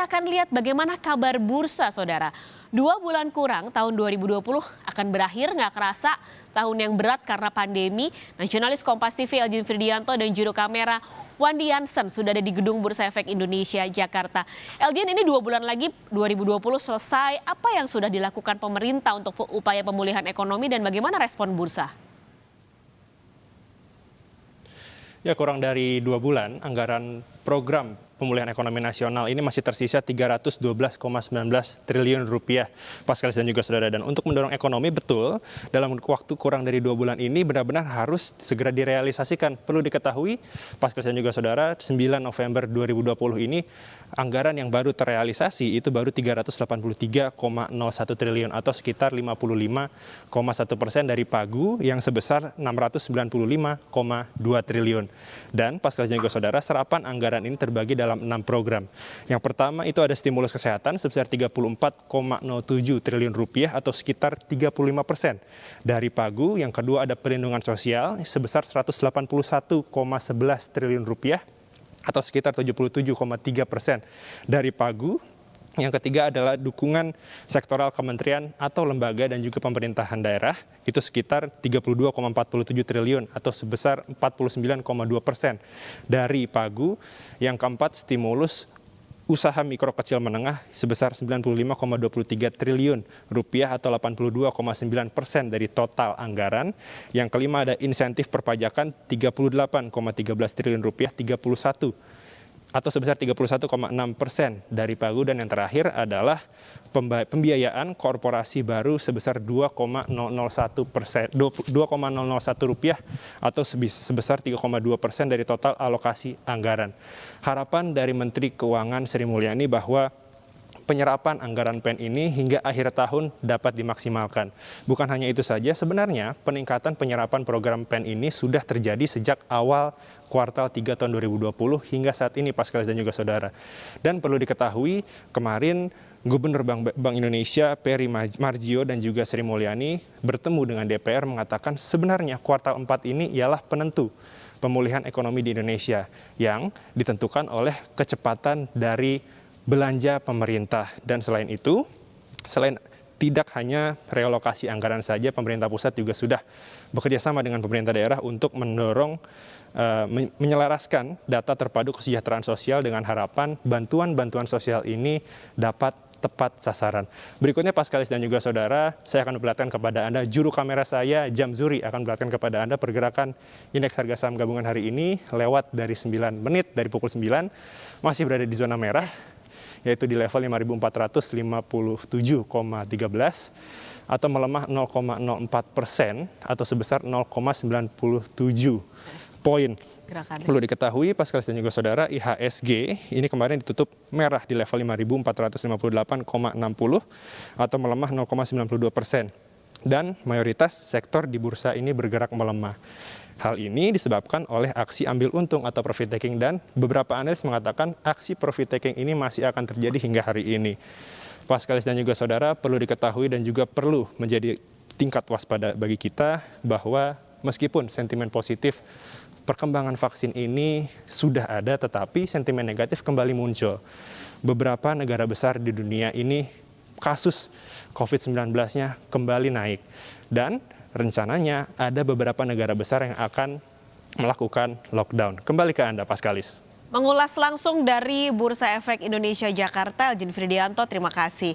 kita akan lihat bagaimana kabar bursa, saudara. 2 bulan kurang tahun 2020 akan berakhir, nggak kerasa tahun yang berat karena pandemi. Nasionalis Kompas TV Eljin Firdianto dan juru kamera Wandi Jansen sudah ada di Gedung Bursa Efek Indonesia, Jakarta. Eljin, ini 2 bulan lagi 2020 selesai. Apa yang sudah dilakukan pemerintah untuk upaya pemulihan ekonomi dan bagaimana respon bursa? Ya, kurang dari 2 bulan, anggaran program pemulihan ekonomi nasional ini masih tersisa 312,19 triliun rupiah, Pak Skalis dan juga saudara. Dan untuk mendorong ekonomi, betul, dalam waktu kurang dari 2 bulan ini benar-benar harus segera direalisasikan. Perlu diketahui, Pak Skalis dan juga saudara, 9 November 2020 ini anggaran yang baru terrealisasi itu baru 383,01 triliun atau sekitar 55,1% dari pagu yang sebesar 695,2 triliun. Dan Pak Skalis dan juga saudara, serapan anggaran ini terbagi dalam 6 program. Yang pertama itu ada stimulus kesehatan sebesar 34,07 triliun rupiah atau sekitar 35% dari pagu. Yang kedua ada perlindungan sosial sebesar 181,11 triliun rupiah atau sekitar 77,3% dari pagu. Yang ketiga adalah dukungan sektoral kementerian atau lembaga dan juga pemerintahan daerah, itu sekitar 32,47 triliun atau sebesar 49,2% dari pagu. Yang keempat, stimulus usaha mikro kecil menengah sebesar 95,23 triliun rupiah atau 82,9% dari total anggaran. Yang kelima ada insentif perpajakan 38,13 triliun rupiah, 31 atau sebesar 31,6% dari pagu. Dan yang terakhir adalah pembiayaan korporasi baru sebesar 2,001 rupiah atau sebesar 3,2% dari total alokasi anggaran. Harapan dari Menteri Keuangan Sri Mulyani bahwa penyerapan anggaran PEN ini hingga akhir tahun dapat dimaksimalkan. Bukan hanya itu saja, sebenarnya peningkatan penyerapan program PEN ini sudah terjadi sejak awal kuartal 3 tahun 2020 hingga saat ini, Pak Skalis dan juga saudara. Dan perlu diketahui, kemarin Gubernur Bank Indonesia Peri Marjio dan juga Sri Mulyani bertemu dengan DPR mengatakan sebenarnya kuartal 4 ini ialah penentu pemulihan ekonomi di Indonesia yang ditentukan oleh kecepatan dari belanja pemerintah. Dan selain itu, selain tidak hanya relokasi anggaran saja, pemerintah pusat juga sudah bekerja sama dengan pemerintah daerah untuk mendorong menyelaraskan data terpadu kesejahteraan sosial dengan harapan bantuan-bantuan sosial ini dapat tepat sasaran. Berikutnya, Pak Skalis dan juga saudara, saya akan memperlihatkan kepada Anda, juru kamera saya Jamzuri akan memperlihatkan kepada Anda pergerakan indeks harga saham gabungan hari ini lewat dari 9 menit, dari pukul 9, masih berada di zona merah, yaitu di level 5.457,13 atau melemah 0,04% atau sebesar 0,97 poin. Perlu diketahui, Pak Skalis dan juga saudara, IHSG ini kemarin ditutup merah di level 5.458,60 atau melemah 0,92%. Dan mayoritas sektor di bursa ini bergerak melemah. Hal ini disebabkan oleh aksi ambil untung atau profit taking, dan beberapa analis mengatakan aksi profit taking ini masih akan terjadi hingga hari ini. Pak Skalis dan juga saudara, perlu diketahui dan juga perlu menjadi tingkat waspada bagi kita bahwa meskipun sentimen positif perkembangan vaksin ini sudah ada, tetapi sentimen negatif kembali muncul. Beberapa negara besar di dunia ini kasus COVID-19-nya kembali naik. Dan rencananya ada beberapa negara besar yang akan melakukan lockdown. Kembali ke Anda, Pak Skalis. Mengulas langsung dari Bursa Efek Indonesia Jakarta, Eljin Firdianto, terima kasih.